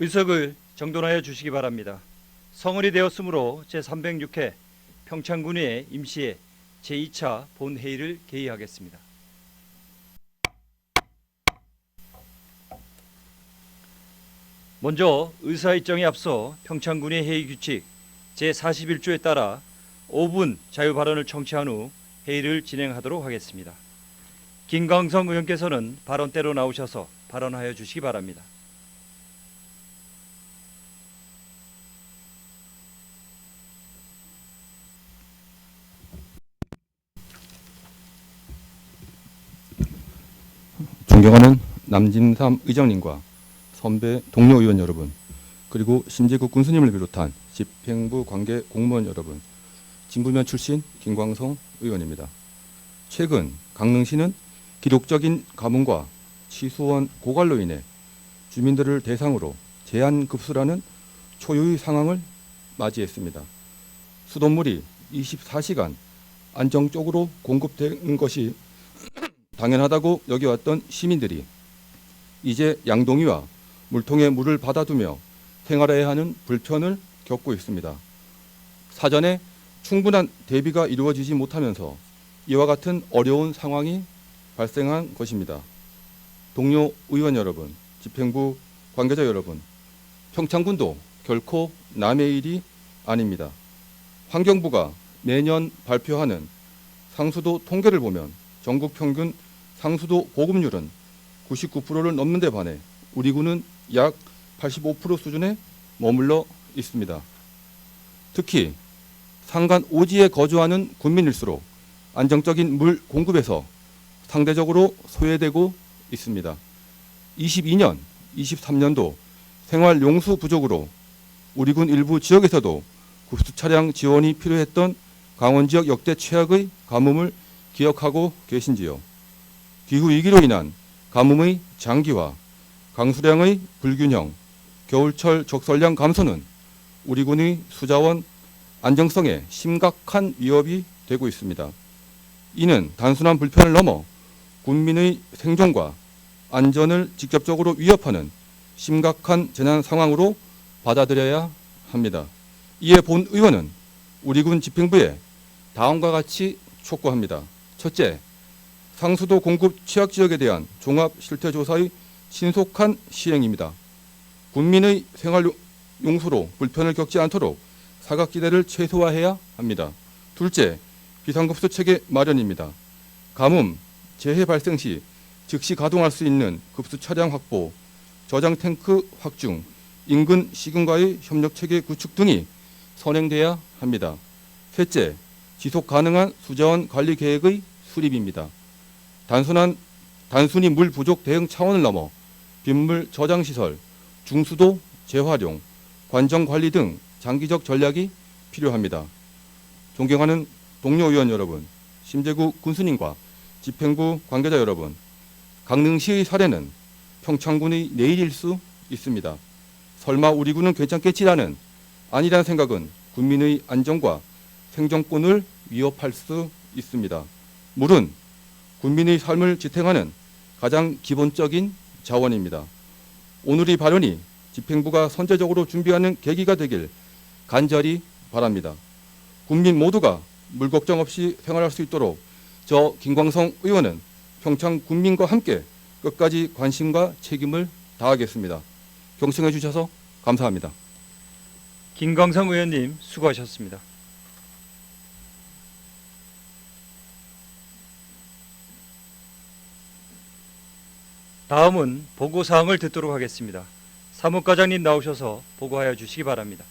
의석을 정돈하여 주시기 바랍니다. 성언이 되었으므로 제306회 평창군의 임시회 제2차 본회의를 개의하겠습니다. 먼저 의사일정에 앞서 평창군의 회의 규칙 제41조에 따라 5분 자유 발언을 청취한 후 회의를 진행하도록 하겠습니다. 김광성 의원께서는 발언대로 나오셔서 발언하여 주시기 바랍니다. 존경하는 남진삼 의장님과 선배 동료 의원 여러분, 그리고 심재국 군수님을 비롯한 집행부 관계 공무원 여러분, 진부면 출신 김광성 의원입니다. 최근 강릉시는 기록적인 가뭄과 치수원 고갈로 인해 주민들을 대상으로 제한급수라는 초유의 상황을 맞이했습니다. 수돗물이 24시간 안정적으로 공급되는 것이 당연하다고 여겨왔던 시민들이 이제 양동이와 물통에 물을 받아두며 생활해야 하는 불편을 겪고 있습니다. 사전에 충분한 대비가 이루어지지 못하면서 이와 같은 어려운 상황이 발생한 것입니다. 동료 의원 여러분, 집행부 관계자 여러분, 평창군도 결코 남의 일이 아닙니다. 환경부가 매년 발표하는 상수도 통계를 보면 전국 평균 상수도 보급률은 99%를 넘는 데 반해 우리 군은 약 85% 수준에 머물러 있습니다. 특히 산간 오지에 거주하는 군민일수록 안정적인 물 공급에서 상대적으로 소외되고 있습니다. 22년, 23년도 생활용수 부족으로 우리 군 일부 지역에서도 급수 차량 지원이 필요했던 강원 지역 역대 최악의 가뭄을 기억하고 계신지요? 기후위기로 인한 가뭄의 장기화, 강수량의 불균형, 겨울철 적설량 감소는 우리 군의 수자원 안정성에 심각한 위협이 되고 있습니다. 이는 단순한 불편을 넘어 군민의 생존과 안전을 직접적으로 위협하는 심각한 재난 상황으로 받아들여야 합니다. 이에 본 의원은 우리 군 집행부에 다음과 같이 촉구합니다. 첫째, 상수도 공급 취약 지역에 대한 종합 실태 조사의 신속한 시행입니다. 군민의 생활 용수로 불편을 겪지 않도록 사각지대를 최소화해야 합니다. 둘째, 비상급수 체계 마련입니다. 가뭄, 재해 발생 시 즉시 가동할 수 있는 급수 차량 확보, 저장 탱크 확충, 인근 시군과의 협력 체계 구축 등이 선행돼야 합니다. 셋째, 지속 가능한 수자원 관리 계획의 수립입니다. 단순히 물 부족 대응 차원을 넘어 빗물 저장 시설, 중수도 재활용, 관정 관리 등 장기적 전략이 필요합니다. 존경하는 동료 의원 여러분, 심재국 군수님과 집행부 관계자 여러분, 강릉시의 사례는 평창군의 내일일 수 있습니다. 설마 우리 군은 괜찮겠지라는 아니란 생각은 군민의 안전과 생존권을 위협할 수 있습니다. 물은 군민의 삶을 지탱하는 가장 기본적인 자원입니다. 오늘 이 발언이 집행부가 선제적으로 준비하는 계기가 되길 간절히 바랍니다. 국민 모두가 물 걱정 없이 생활할 수 있도록 저 김광성 의원은 평창 군민과 함께 끝까지 관심과 책임을 다하겠습니다. 경청해 주셔서 감사합니다. 김광성 의원님 수고하셨습니다. 다음은 보고사항을 듣도록 하겠습니다. 사무과장님 나오셔서 보고하여 주시기 바랍니다.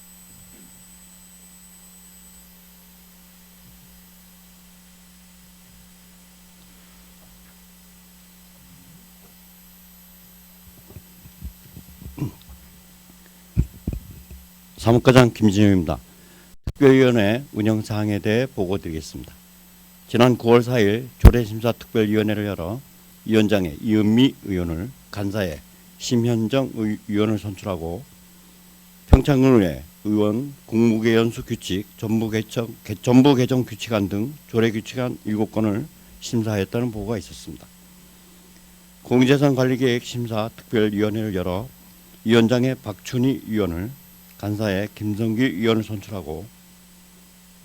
사무과장 김진영입니다. 특별위원회 운영사항에 대해 보고드리겠습니다. 지난 9월 4일 조례심사특별위원회를 열어 위원장에 이은미 의원을, 간사에 심현정 의원을 선출하고 평창군의 의원 공무계 연수 규칙, 전부 개정 규칙안 등 조례 규칙안 7건을 심사했다는 보고가 있었습니다. 공유재산관리계획 심사 특별위원회를 열어 위원장의 박춘희 위원을, 간사의 김성기 위원을 선출하고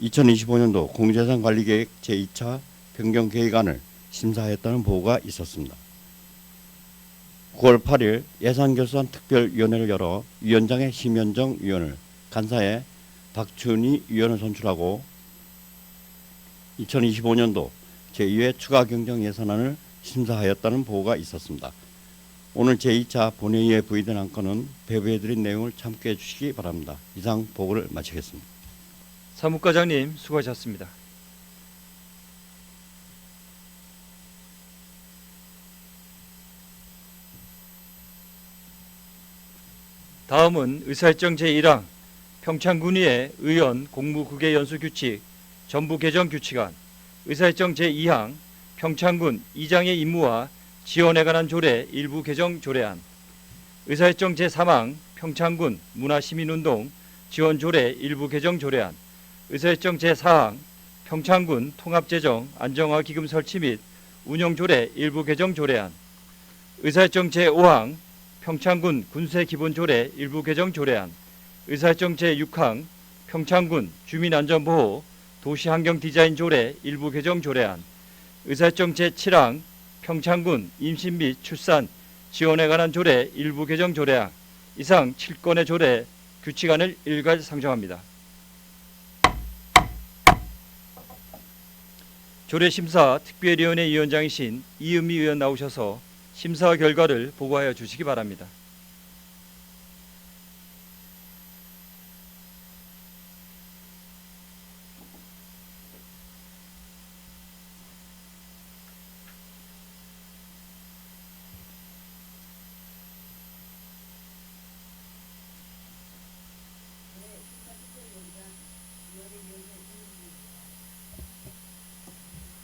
2025년도 공제상관리계획 제2차 변경계획안을 심사하였다는 보고가 있었습니다. 9월 8일 예산결산특별위원회를 열어 위원장의 심현정 위원을, 간사의 박춘희 위원을 선출하고 2025년도 제2회 추가 경정 예산안을 심사하였다는 보고가 있었습니다. 오늘 제2차 본회의에 부의된 안건은 배부해드린 내용을 참고해 주시기 바랍니다. 이상 보고를 마치겠습니다. 사무과장님 수고하셨습니다. 다음은 의사일정 제1항 평창군의회 의원 공무국외 연수 규칙 전부 개정 규칙안, 의사일정 제2항 평창군 이장의 임무와 지원에 관한 조례 일부 개정 조례안, 의사일정 제3항 평창군 문화시민운동 지원 조례 일부 개정 조례안, 의사일정 제4항 평창군 통합재정 안정화기금 설치 및 운영 조례 일부 개정 조례안, 의사일정 제5항 평창군 군세기본조례 일부 개정 조례안, 의사일정 제6항 평창군 주민안전보호 도시환경디자인조례 일부 개정 조례안, 의사일정 제7항 평창군 임신 및 출산 지원에 관한 조례 일부 개정 조례안, 이상 7건의 조례 규칙안을 일괄 상정합니다. 조례심사 특별위원회 위원장이신 이은미 의원 나오셔서 심사 결과를 보고하여 주시기 바랍니다.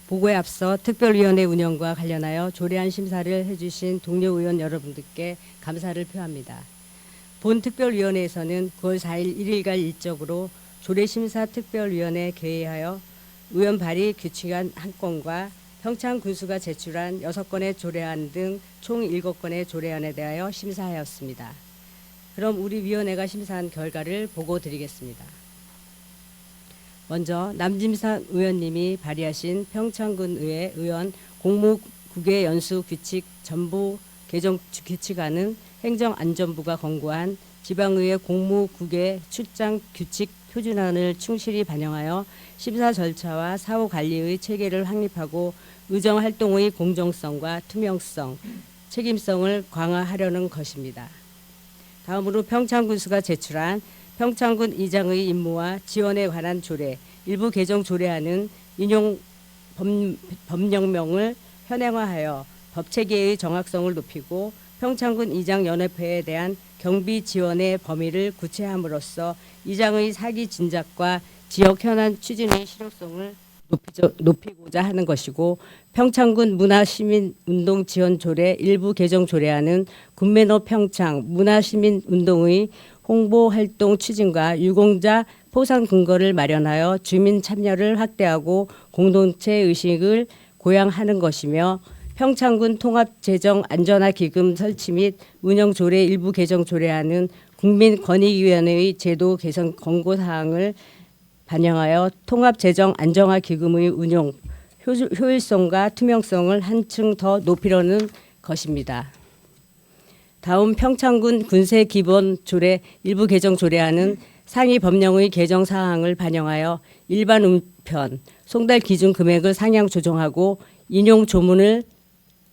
보고에 앞서 특별위원회 운영과 관련하여 조례안 심사를 해주신 동료 의원 여러분들께 감사를 표합니다. 본 특별위원회에서는 9월 4일 1일간 일적으로 조례심사 특별위원회 개회하여 의원 발의 규칙안 1건과 평창군수가 제출한 6건의 조례안 등 총 7건의 조례안에 대하여 심사하였습니다. 그럼 우리 위원회가 심사한 결과를 보고 드리겠습니다. 먼저 남진산 의원님이 발의하신 평창군의회 의원 공무국외 연수 규칙 전부 개정 규칙안은 행정안전부가 권고한 지방의회 공무국외 출장 규칙 표준안을 충실히 반영하여 심사 절차와 사후 관리의 체계를 확립하고 의정 활동의 공정성과 투명성, 책임성을 강화하려는 것입니다. 다음으로 평창군수가 제출한 평창군 이장의 임무와 지원에 관한 조례 일부 개정 조례안은 인용 법령명을 현행화하여 법체계의 정확성을 높이고 평창군 이장연합회에 대한 경비 지원의 범위를 구체함으로써 이장의 사기 진작과 지역 현안 추진의 실효성을 높이고자 하는 것이고, 평창군 문화시민운동 지원 조례 일부 개정 조례안은 군매너 평창 문화시민운동의 홍보활동 추진과 유공자 포상 근거를 마련하여 주민 참여를 확대하고 공동체 의식을 고양하는 것이며, 평창군 통합재정안전화기금 설치 및 운영 조례 일부 개정 조례안은 국민권익위원회의 제도 개선 권고사항을 반영하여 통합재정안정화기금의 운용 효율성과 투명성을 한층 더 높이려는 것입니다. 다음 평창군 군세기본조례 일부 개정 조례안은 상위 법령의 개정 사항을 반영하여 일반 우편, 송달 기준 금액을 상향 조정하고 인용 조문을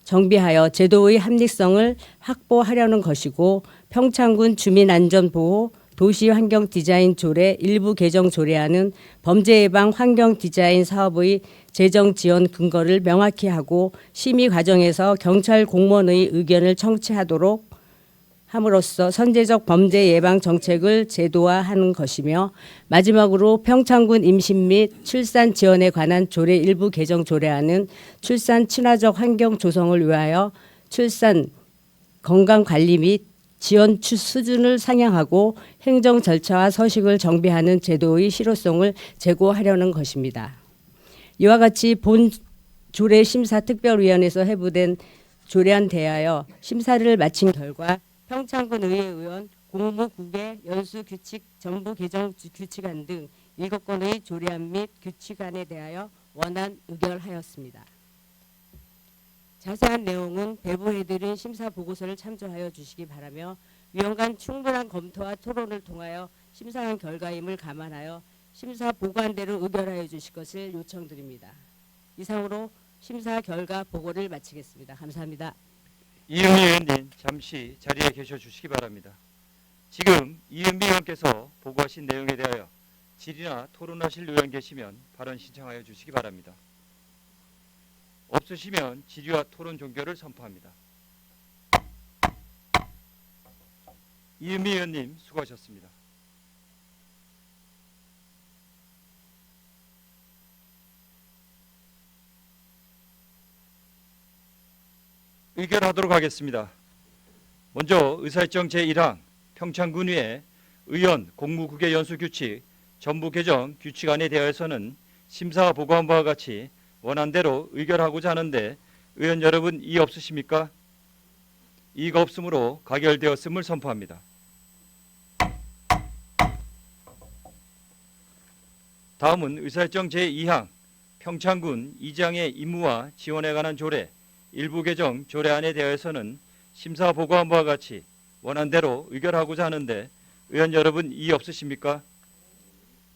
정비하여 제도의 합리성을 확보하려는 것이고, 평창군 주민안전보호 도시환경디자인 조례 일부 개정 조례안은 범죄 예방 환경디자인 사업의 재정 지원 근거를 명확히 하고 심의 과정에서 경찰 공무원의 의견을 청취하도록 함으로써 선제적 범죄 예방 정책을 제도화하는 것이며, 마지막으로 평창군 임신 및 출산 지원에 관한 조례 일부 개정 조례안은 출산 친화적 환경 조성을 위하여 출산 건강 관리 및 지원 수준을 상향하고 행정 절차와 서식을 정비하는 제도의 실효성을 제고하려는 것입니다. 이와 같이 본 조례 심사 특별위원회에서 회부된 조례안 대하여 심사를 마친 결과 평창군 의회 의원, 공무국의 연수 규칙 전부 개정 규칙안 등 7건의 조례안 및 규칙안에 대하여 원안 의결하였습니다. 자세한 내용은 배부해드린 심사 보고서를 참조하여 주시기 바라며 위원 간 충분한 검토와 토론을 통하여 심사한 결과임을 감안하여 심사 보고안대로 의결하여 주실 것을 요청드립니다. 이상으로 심사 결과 보고를 마치겠습니다. 감사합니다. 이은미 의원님 잠시 자리에 계셔 주시기 바랍니다. 지금 이은미 의원께서 보고하신 내용에 대하여 질의나 토론하실 의원 계시면 발언 신청하여 주시기 바랍니다. 없으시면 질의와 토론 종결을 선포합니다. 이은미 의원님 수고하셨습니다. 의결하도록 하겠습니다. 먼저 의사일정 제1항 평창군위의 의원 공무국의 연수규칙 전부 개정 규칙안에 대하여서는 심사 보고한 바와 같이 원안대로 의결하고자 하는데 의원 여러분 이의 없으십니까? 이의가 없으므로 가결되었음을 선포합니다. 다음은 의사일정 제2항 평창군 이장의 임무와 지원에 관한 조례 일부 개정 조례안에 대하여서는 심사 보고한 바와 같이 원안대로 의결하고자 하는데 의원 여러분 이의 없으십니까?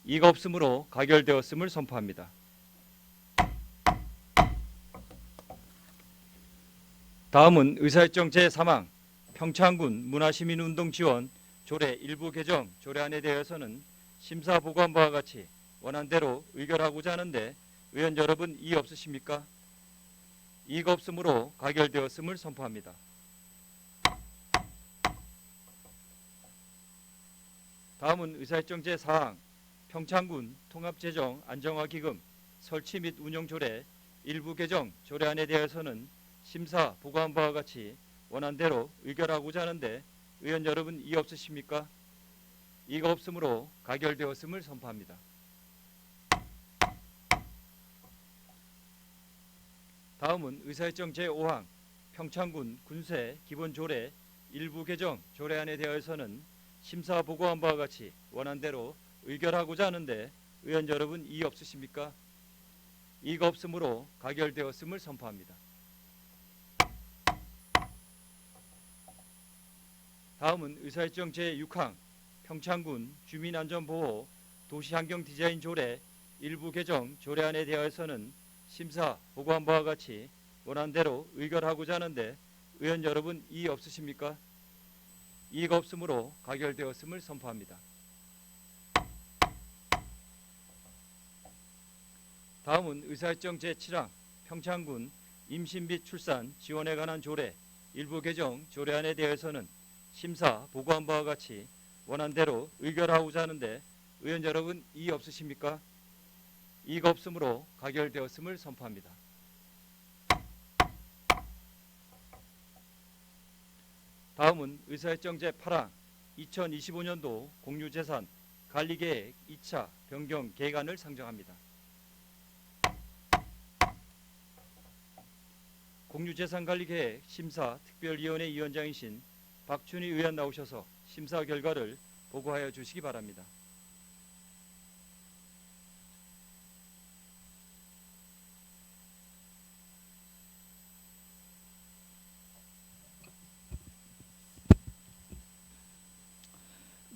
이의가 없으므로 가결되었음을 선포합니다. 다음은 의사일정 제3항 평창군 문화시민운동 지원 조례 일부 개정 조례안에 대해서는 심사 보고한 바와 같이 원안대로 의결하고자 하는데 의원 여러분 이의 없으십니까? 이의가 없으므로 가결되었음을 선포합니다. 다음은 의사일정 제4항 평창군 통합재정 안정화기금 설치 및 운영 조례 일부 개정 조례안에 대해서는 심사 보고한 바와 같이 원안대로 의결하고자 하는데 의원 여러분 이의 없으십니까? 이의가 없으므로 가결되었음을 선포합니다. 다음은 의사일정 제5항 평창군 군세 기본조례 일부 개정 조례안에 대해서는 심사 보고한 바와 같이 원안대로 의결하고자 하는데 의원 여러분 이의 없으십니까? 이의가 없으므로 가결되었음을 선포합니다. 다음은 의사일정 제6항 평창군 주민안전보호 도시환경디자인 조례 일부 개정 조례안에 대하여서는 심사 보고한 바와 같이 원안대로 의결하고자 하는데 의원 여러분 이의 없으십니까? 이의가 없으므로 가결되었음을 선포합니다. 다음은 의사일정 제7항 평창군 임신 및 출산 지원에 관한 조례 일부 개정 조례안에 대해서는 심사 보고한 바와 같이 원안대로 의결하고자 하는데 의원 여러분 이의 없으십니까? 이의가 없으므로 가결되었음을 선포합니다. 다음은 의사일정 제8항 2025년도 공유재산 관리계획 2차 변경 계획안을 상정합니다. 공유재산관리계획 심사특별위원회 위원장이신 박춘희 의원 나오셔서 심사 결과를 보고하여 주시기 바랍니다.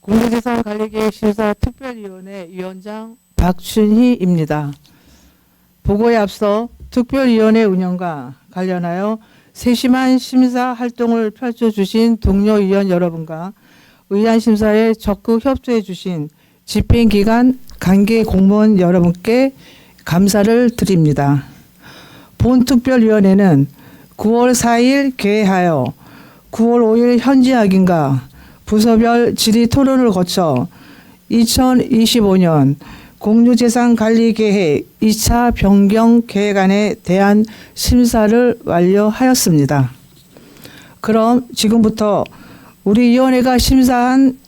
공유재산관리계획 심사특별위원회 위원장 박춘희입니다. 보고에 앞서 특별위원회 운영과 관련하여 세심한 심사 활동을 펼쳐주신 동료 위원 여러분과 의안 심사에 적극 협조해 주신 집행기관 관계 공무원 여러분께 감사를 드립니다. 본 특별위원회는 9월 4일 개회하여 9월 5일 현지 확인과 부서별 질의 토론을 거쳐 2025년 공유재산관리계획 2차 변경 계획안에 대한 심사를 완료하였습니다. 그럼 지금부터 우리 위원회가 심사한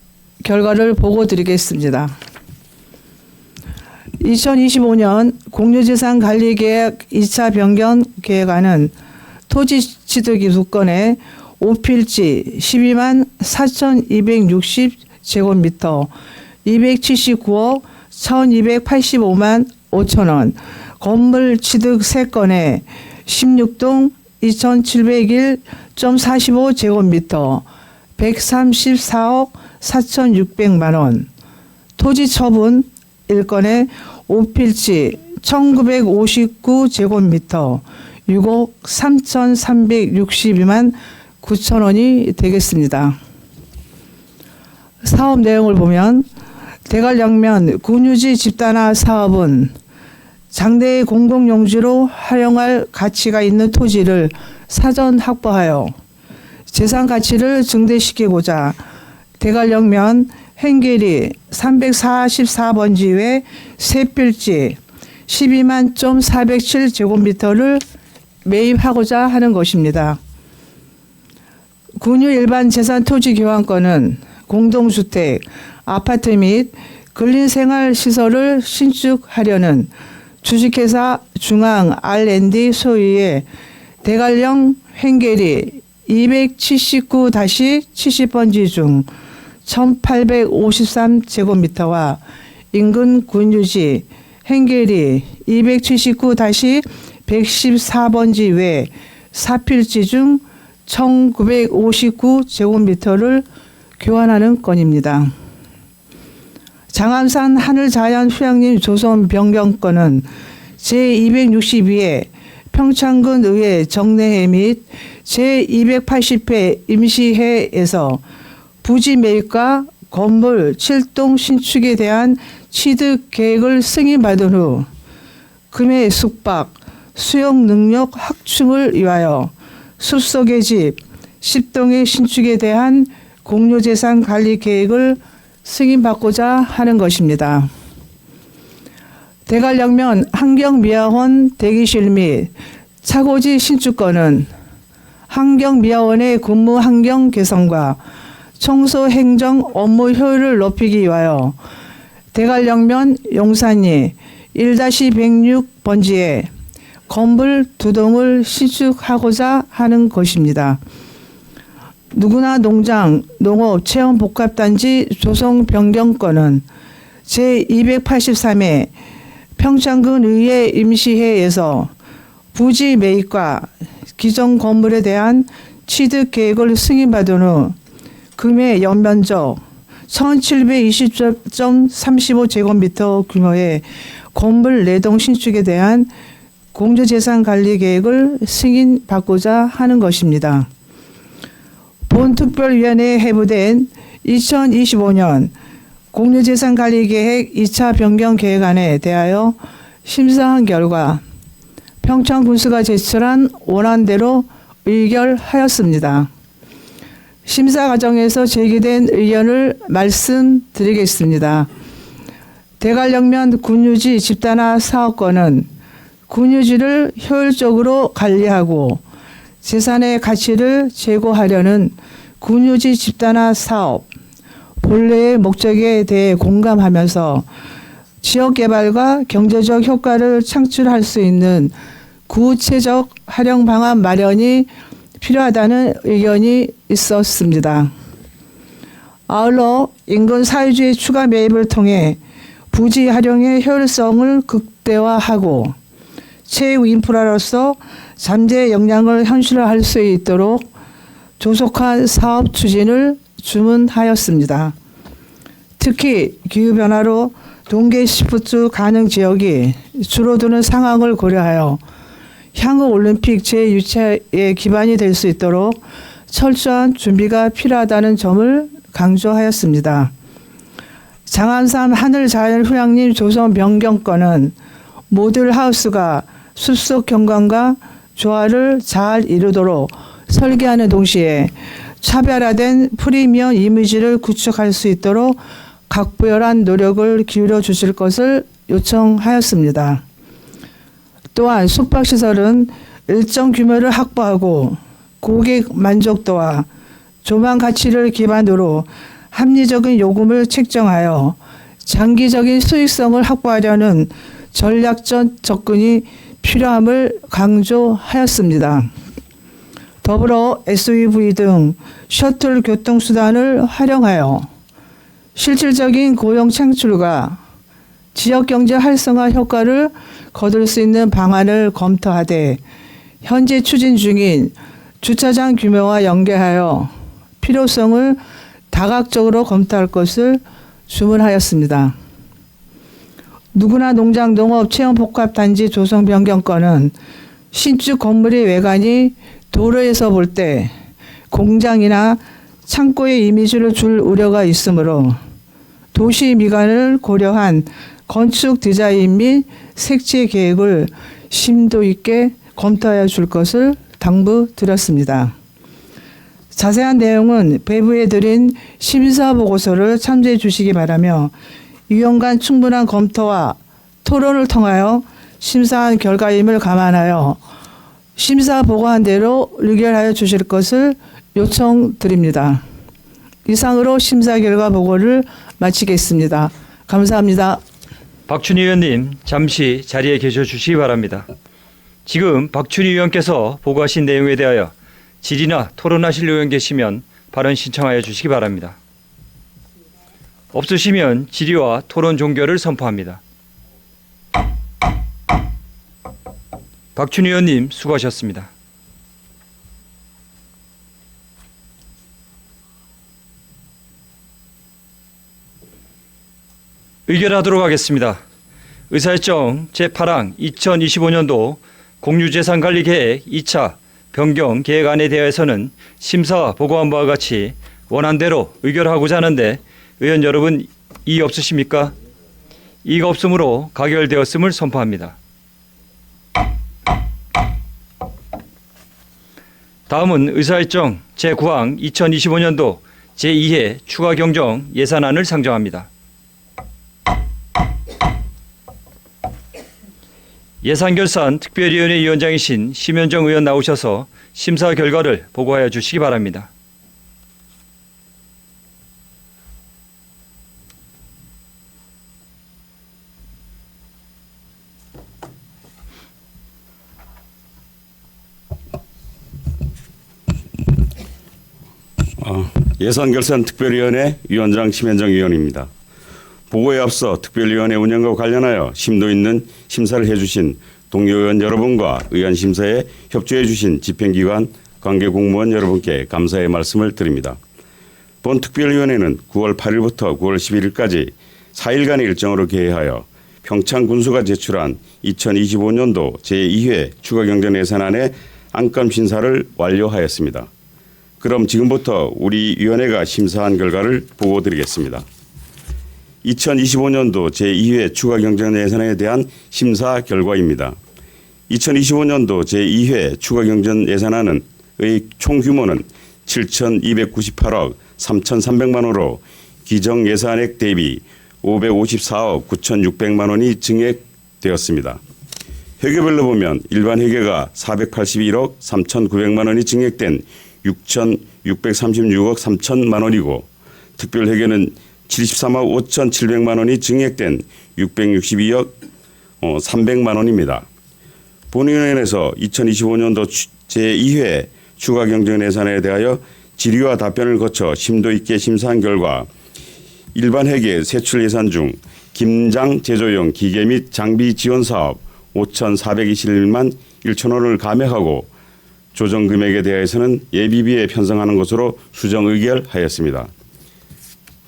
결과를 보고드리겠습니다. 2025년 공유재산관리계획 2차 변경 계획안은 토지취득 기수권의 5필지 12만 4,260제곱미터 279억 1,285만 5천 원, 건물 취득 3건에 16동 2,701.45제곱미터 134억 4,600만 원, 토지 처분 1건에 5필지 1,959제곱미터 6억 3,362만 9천 원이 되겠습니다. 사업 내용을 보면 대관령면 군유지 집단화 사업은 장대의 공공용지로 활용할 가치가 있는 토지를 사전 확보하여 재산 가치를 증대시키고자 대관령면 행계리 344번지 외 3필지 12만 407제곱미터를 매입하고자 하는 것입니다. 군유 일반 재산 토지 교환권은 공동주택, 아파트 및 근린생활시설을 신축하려는 주식회사 중앙 R&D 소유의 대관령 행계리 279-70번지 중 1,853제곱미터와 인근 군유지 행계리 279-114번지 외 4필지 중 1,959제곱미터를 교환하는 건입니다. 장암산 하늘자연휴양림 조성 변경권은 제262회 평창군 의회 정례회 및 제280회 임시회에서 부지 매입과 건물 7동 신축에 대한 취득 계획을 승인받은 후 금해 숙박, 수용 능력 확충을 위하여 숲속의 집 10동의 신축에 대한 공유재산 관리 계획을 승인받고자 하는 것입니다. 대관령면 환경미화원 대기실 및 차고지 신축권은 환경미화원의 근무 환경 개선과 청소 행정 업무 효율을 높이기 위하여 대관령면 용산리 1-106번지에 건물 2동을 신축하고자 하는 것입니다. 누구나 농장, 농업, 체험 복합단지 조성 변경권은 제283회 평창군 의회 임시회에서 부지 매입과 기존 건물에 대한 취득 계획을 승인받은 후 금해 연면적 1,720.35제곱미터 규모의 건물 4동 신축에 대한 공유재산 관리 계획을 승인받고자 하는 것입니다. 본특별위원회에 회부된 2025년 공유재산관리계획 2차 변경 계획안에 대하여 심사한 결과 평창군수가 제출한 원안대로 의결하였습니다. 심사 과정에서 제기된 의견을 말씀드리겠습니다. 대관령면 군유지 집단화 사업권은 군유지를 효율적으로 관리하고 재산의 가치를 제고하려는 군유지 집단화 사업 본래의 목적에 대해 공감하면서 지역개발과 경제적 효과를 창출할 수 있는 구체적 활용 방안 마련이 필요하다는 의견이 있었습니다. 아울러 인근 사유지의 추가 매입을 통해 부지 활용의 효율성을 극대화하고 최후 인프라로서 잠재 역량을 현실화할 수 있도록 조속한 사업 추진을 주문하였습니다. 특히 기후변화로 동계 시프트 가능 지역이 줄어드는 상황을 고려하여 향후 올림픽 제6차의 기반이 될 수 있도록 철저한 준비가 필요하다는 점을 강조하였습니다. 장암산 하늘자연휴양림 조성 변경권은 모듈하우스가 숲속 경관과 조화를 잘 이루도록 설계하는 동시에 차별화된 프리미엄 이미지를 구축할 수 있도록 각별한 노력을 기울여 주실 것을 요청하였습니다. 또한 숙박시설은 일정 규모를 확보하고 고객 만족도와 조망 가치를 기반으로 합리적인 요금을 책정하여 장기적인 수익성을 확보하려는 전략적 접근이 필요함을 강조하였습니다. 더불어 SUV 등 셔틀 교통수단을 활용하여 실질적인 고용 창출과 지역경제 활성화 효과를 거둘 수 있는 방안을 검토하되 현재 추진 중인 주차장 규모와 연계하여 필요성을 다각적으로 검토할 것을 주문하였습니다. 누구나 농장 농업 체험 복합단지 조성 변경권은 신축 건물의 외관이 도로에서 볼 때 공장이나 창고의 이미지를 줄 우려가 있으므로 도시 미관을 고려한 건축 디자인 및 색채 계획을 심도 있게 검토하여 줄 것을 당부드렸습니다. 자세한 내용은 배부에 드린 심사 보고서를 참조해 주시기 바라며 위원 간 충분한 검토와 토론을 통하여 심사한 결과임을 감안하여 심사 보고한 대로 의결하여 주실 것을 요청드립니다. 이상으로 심사 결과 보고를 마치겠습니다. 감사합니다. 박춘희 의원님 잠시 자리에 계셔 주시기 바랍니다. 지금 박춘희 의원께서 보고하신 내용에 대하여 질의나 토론하실 의원 계시면 발언 신청하여 주시기 바랍니다. 없으시면 질의와 토론 종결을 선포합니다. 박춘희 의원님 수고하셨습니다. 의결하도록 하겠습니다. 의사일정 제8항 2025년도 공유재산관리계획 2차 변경 계획안에 대해서는 심사 보고한 바와 같이 원안대로 의결하고자 하는데 의원 여러분 이의 없으십니까? 이의가 없으므로 가결되었음을 선포합니다. 다음은 의사일정 제9항 2025년도 제2회 추가 경정 예산안을 상정합니다. 예산결산 특별위원회 위원장이신 심현정 의원 나오셔서 심사 결과를 보고하여 주시기 바랍니다. 예산결산특별위원회 위원장 심현정 의원입니다. 보고에 앞서 특별위원회 운영과 관련하여 심도 있는 심사를 해주신 동료 의원 여러분과 의원 심사에 협조해 주신 집행기관 관계 공무원 여러분께 감사의 말씀을 드립니다. 본 특별위원회는 9월 8일부터 9월 11일까지 4일간의 일정으로 개회하여 평창군수가 제출한 2025년도 제2회 추가경정예산안의 안건 심사를 완료하였습니다. 그럼 지금부터 우리 위원회가 심사한 결과를 보고드리겠습니다. 2025년도 제2회 추가경정예산에 대한 심사 결과입니다. 2025년도 제2회 추가경정예산안의 총 규모는 7,298억 3,300만 원으로 기정예산액 대비 554억 9,600만 원이 증액되었습니다. 회계별로 보면 일반 회계가 481억 3,900만 원이 증액된 6,636억 3천만 원이고 특별회계는 73억 5,700만 원이 증액된 662억 300만 원입니다. 본위원회에서 2025년도 제2회 추가경정예산에 대하여 질의와 답변을 거쳐 심도 있게 심사한 결과 일반 회계 세출 예산 중 김장 제조용 기계 및 장비 지원 사업 5,421만 1천 원을 감액하고 조정 금액에 대해서는 예비비에 편성하는 것으로 수정 의결하였습니다.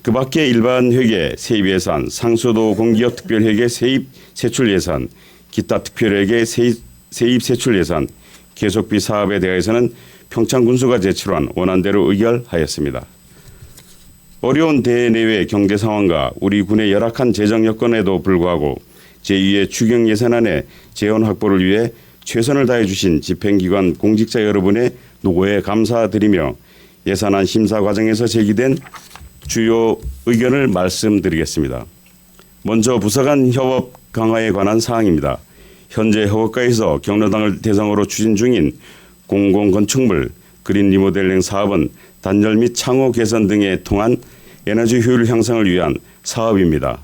그 밖에 일반 회계 세입 예산, 상수도 공기업 특별회계 세입 세출 예산, 기타 특별회계 세입 세출 예산, 계속비 사업에 대해서는 평창군수가 제출한 원안대로 의결하였습니다. 어려운 대내외 경제 상황과 우리 군의 열악한 재정 여건에도 불구하고 제2회 추경 예산안의 재원 확보를 위해 최선을 다해 주신 집행기관 공직자 여러분의 노고에 감사드리며 예산안 심사 과정에서 제기된 주요 의견을 말씀드리겠습니다. 먼저 부서 간 협업 강화에 관한 사항입니다. 현재 협업가에서 경로당을 대상으로 추진 중인 공공건축물 그린 리모델링 사업은 단열 및 창호 개선 등에 통한 에너지 효율 향상을 위한 사업입니다.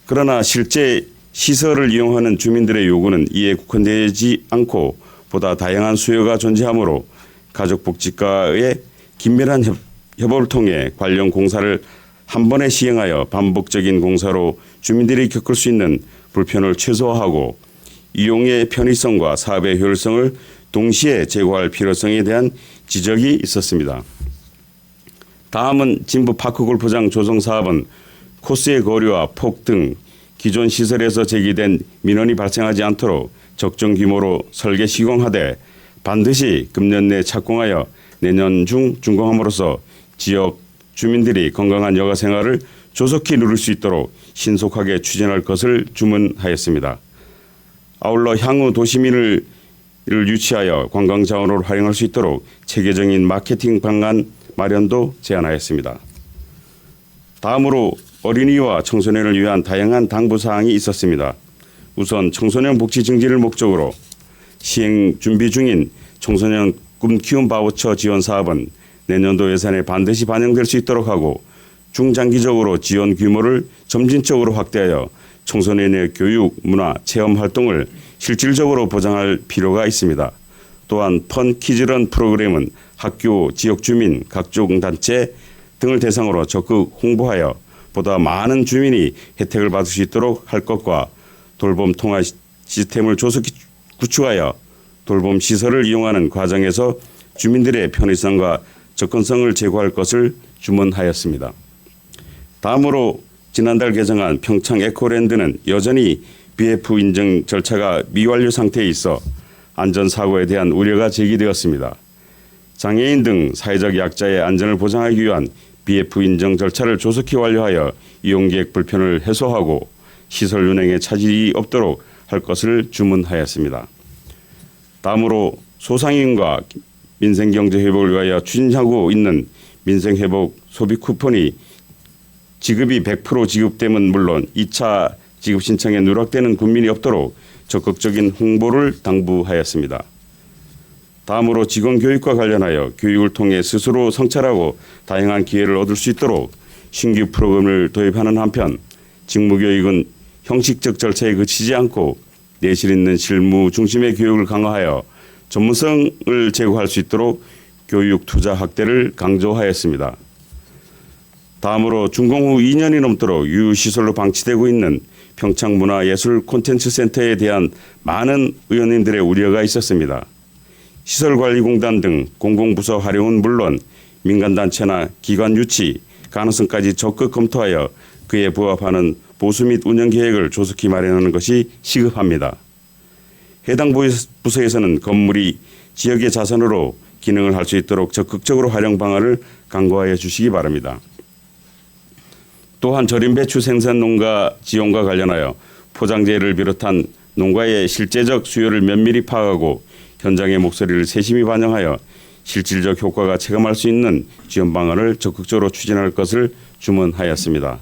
그러나 실제 시설을 이용하는 주민들의 요구는 이에 국한되지 않고 보다 다양한 수요가 존재하므로 가족복지과의 긴밀한 협업을 통해 관련 공사를 한 번에 시행하여 반복적인 공사로 주민들이 겪을 수 있는 불편을 최소화하고 이용의 편의성과 사업의 효율성을 동시에 제고할 필요성에 대한 지적이 있었습니다. 다음은 진부 파크 골프장 조성 사업은 코스의 거리와 폭 등 기존 시설에서 제기된 민원이 발생하지 않도록 적정 규모로 설계 시공하되 반드시 금년 내 착공하여 내년 중 준공함으로써 지역 주민들이 건강한 여가 생활을 조속히 누릴 수 있도록 신속하게 추진할 것을 주문하였습니다. 아울러 향후 도시민을 유치하여 관광 자원으로 활용할 수 있도록 체계적인 마케팅 방안 마련도 제안하였습니다. 다음으로 어린이와 청소년을 위한 다양한 당부 사항이 있었습니다. 우선 청소년 복지 증진을 목적으로 시행 준비 중인 청소년 꿈 키움 바우처 지원 사업은 내년도 예산에 반드시 반영될 수 있도록 하고 중장기적으로 지원 규모를 점진적으로 확대하여 청소년의 교육, 문화, 체험 활동을 실질적으로 보장할 필요가 있습니다. 또한 펀 키즈런 프로그램은 학교, 지역 주민, 각종 단체 등을 대상으로 적극 홍보하여 보다 많은 주민이 혜택을 받을 수 있도록 할 것과 돌봄 통화 시스템을 조속히 구축하여 돌봄 시설을 이용하는 과정에서 주민들의 편의성과 접근성을 제고할 것을 주문하였습니다. 다음으로 지난달 개정한 평창 에코랜드는 여전히 BF 인증 절차가 미완료 상태에 있어 안전사고에 대한 우려가 제기되었습니다. 장애인 등 사회적 약자의 안전을 보장하기 위한 BF 인증 절차를 조속히 완료하여 이용객 불편을 해소하고 시설 운행에 차질이 없도록 할 것을 주문하였습니다. 다음으로 소상인과 민생경제회복을 위하여 추진하고 있는 민생회복 소비 쿠폰이 지급이 100% 지급됨은 물론 2차 지급 신청에 누락되는 국민이 없도록 적극적인 홍보를 당부하였습니다. 다음으로 직원 교육과 관련하여 교육을 통해 스스로 성찰하고 다양한 기회를 얻을 수 있도록 신규 프로그램을 도입하는 한편 직무교육은 형식적 절차에 그치지 않고 내실 있는 실무 중심의 교육을 강화하여 전문성을 제고할 수 있도록 교육 투자 확대를 강조하였습니다. 다음으로 준공 후 2년이 넘도록 유휴시설로 방치되고 있는 평창문화예술 콘텐츠센터에 대한 많은 의원님들의 우려가 있었습니다. 시설관리공단 등 공공부서 활용은 물론 민간단체나 기관 유치 가능성까지 적극 검토하여 그에 부합하는 보수 및 운영 계획을 조속히 마련하는 것이 시급합니다. 해당 부서에서는 건물이 지역의 자산으로 기능을 할 수 있도록 적극적으로 활용 방안을 강구하여 주시기 바랍니다. 또한 절임 배추 생산 농가 지원과 관련하여 포장재를 비롯한 농가의 실제적 수요를 면밀히 파악하고 현장의 목소리를 세심히 반영하여 실질적 효과가 체감할 수 있는 지원 방안을 적극적으로 추진할 것을 주문하였습니다.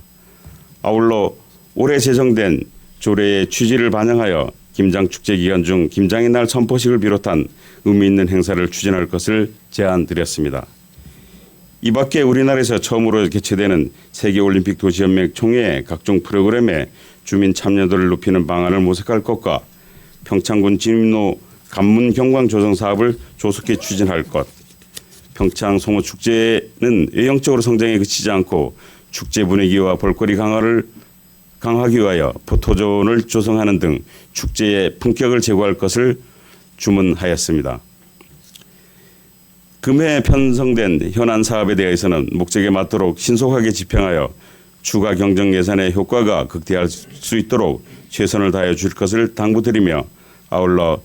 아울러 올해 제정된 조례의 취지를 반영하여 김장축제 기간 중 김장의 날 선포식을 비롯한 의미 있는 행사를 추진할 것을 제안드렸습니다. 이 밖에 우리나라에서 처음으로 개최되는 세계올림픽 도시연맹 총회 각종 프로그램에 주민 참여도를 높이는 방안을 모색할 것과 평창군 진입로 관문 경광 조성 사업을 조속히 추진할 것, 평창 송어 축제는 외형적으로 성장에 그치지 않고 축제 분위기와 볼거리 강화하기 위하여 포토존을 조성하는 등 축제의 품격을 제고할 것을 주문하였습니다. 금해 편성된 현안 사업에 대해서는 목적에 맞도록 신속하게 집행하여 추가 경정 예산의 효과가 극대화할 수 있도록 최선을 다해 줄 것을 당부드리며 아울러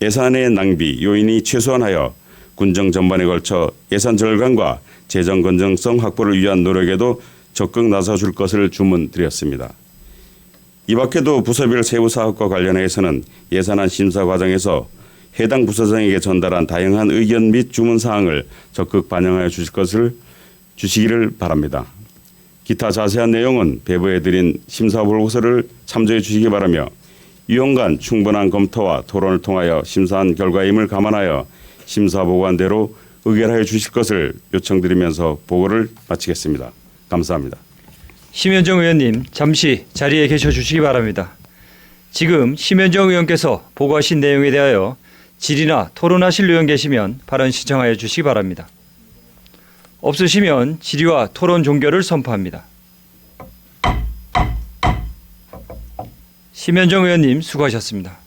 예산의 낭비 요인이 최소한하여 군정 전반에 걸쳐 예산 절감과 재정 건전성 확보를 위한 노력에도 적극 나서줄 것을 주문드렸습니다. 이 밖에도 부서별 세부 사업과 관련해서는 예산안 심사 과정에서 해당 부서장에게 전달한 다양한 의견 및 주문 사항을 적극 반영하여 주시기를 바랍니다. 기타 자세한 내용은 배부해드린 심사 보고서를 참조해 주시기 바라며 위원간 충분한 검토와 토론을 통하여 심사한 결과임을 감안하여 심사 보고안대로 의결하여 주실 것을 요청드리면서 보고를 마치겠습니다. 감사합니다. 심현정 의원님 잠시 자리에 계셔 주시기 바랍니다. 지금 심현정 의원께서 보고하신 내용에 대하여 질의나 토론하실 의원 계시면 발언 신청하여 주시기 바랍니다. 없으시면 질의와 토론 종결을 선포합니다. 심현정 의원님 수고하셨습니다.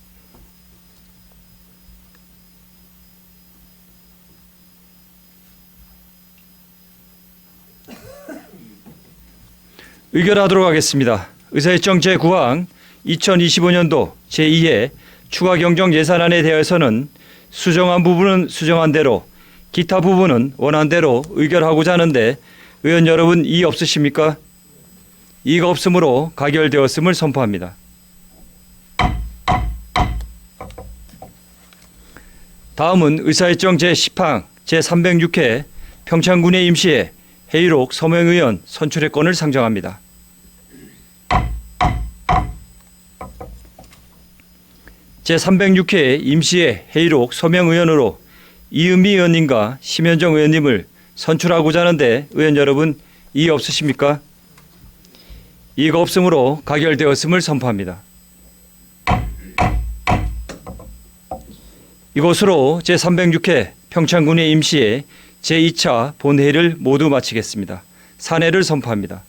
의결하도록 하겠습니다. 의사일정 제9항 2025년도 제2회 추가 경정 예산안에 대해서는 수정한 부분은 수정한 대로, 기타 부분은 원한 대로 의결하고자 하는데 의원 여러분 이의 없으십니까? 이의가 없으므로 가결되었음을 선포합니다. 다음은 의사일정 제10항 제306회 평창군의 임시회 회의록 서명의원 선출의권을 상정합니다. 제306회 임시회 회의록 서명의원으로 이은미 의원님과 심현정 의원님을 선출하고자 하는데 의원 여러분 이의 없으십니까? 이의가 없으므로 가결되었음을 선포합니다. 이것으로 제306회 평창군의 임시회 제2차 본회의를 모두 마치겠습니다. 산회를 선포합니다.